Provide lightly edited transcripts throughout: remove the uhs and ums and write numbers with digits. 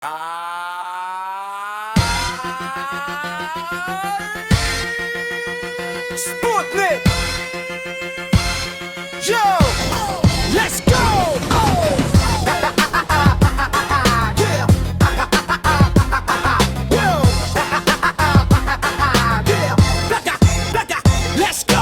Sputnik! Yo! Let's go! Yeah! Yo! Yeah! Let's go!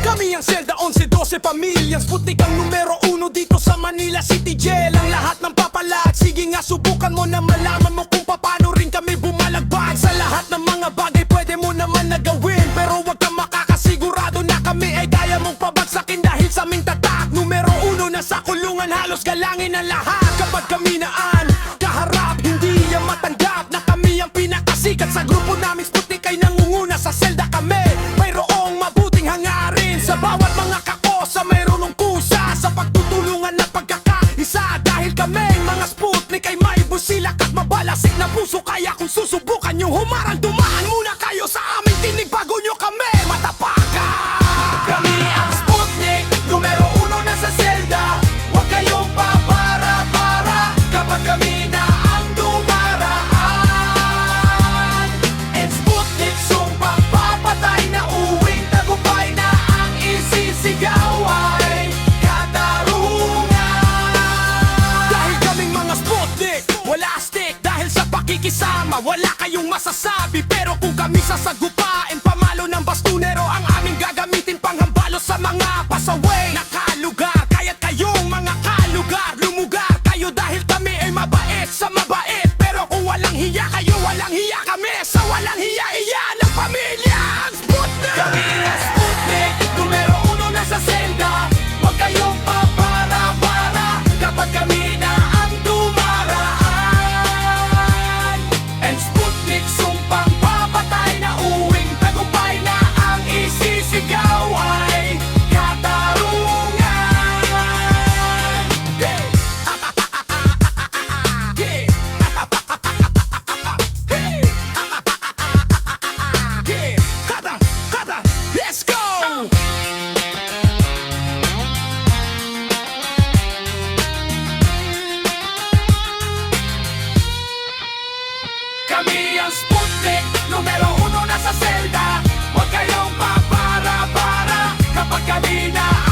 Kami ang Zelda 11-12 pamilyang Sputnik ang numero 1 dito sa Manila City Jail. Ang lahat ng papalag, sige nga subukan mo na malaman mo kung paano rin kami bumalagbag. Sa lahat ng mga bagay pwede mo naman nagawin, pero wag kang makakasigurado na kami ay kaya mong pabagsakin dahil sa aming tatak. Numero 1 na sa kulungan, halos galangin ang lahat. Kapag kami naan, kaharap, hindi yan matanggap na kami ang pinakasikat sa grupo namin. Sputnik ay nangunguna, sa selda kami mayroong mabuting hangarin. Sa bawat mga kakosa mayroong kusa sa pagtutulungan na pagkakaisa. Dahil kami mga Sputnik ay may busilak at mabalasik na puso, kaya kung susubukan nyo humarang, dumaan muna kayo sa aming tinig bago nyo kami matapakan. Kami ang Sputnik, numero 1 na sa selda. Huwag kayong papara-para kapag kami na ang dumaraan. And Sputnik, sumpang papatay na uwing tagumpay na ang isisigaw ay katarungan. Dahil kaming mga Sputnik, wala stick. Dahil sa pakikisama, wala kayong masasabi. Pero kung kami sasagupain, pamalo ng bastunero ang aming gagamitin panghambalo sa mga pasaway. Nakalugar, kaya't kayong mga kalugar, lumugar kayo dahil kami ay mabait sa mabait. Pero kung walang hiya kayo, walang hiya kami. Sa walang hiya, iyan ang pamilyang Sputnik. Kami ang Sputnik, numero 1 na sa selda. Huwag kayong papara-para kapag kami na ang dumaraan. And Sputnik, sumpang papatay na uwing tagumpay na ang isisigaw ay katarungan. Yeah! Yeah! Yeah! Kata! Kata! Let's go! Kami ang Sputnik, numero 1 na sa selda. Huwag kayong papara-para kapag kami na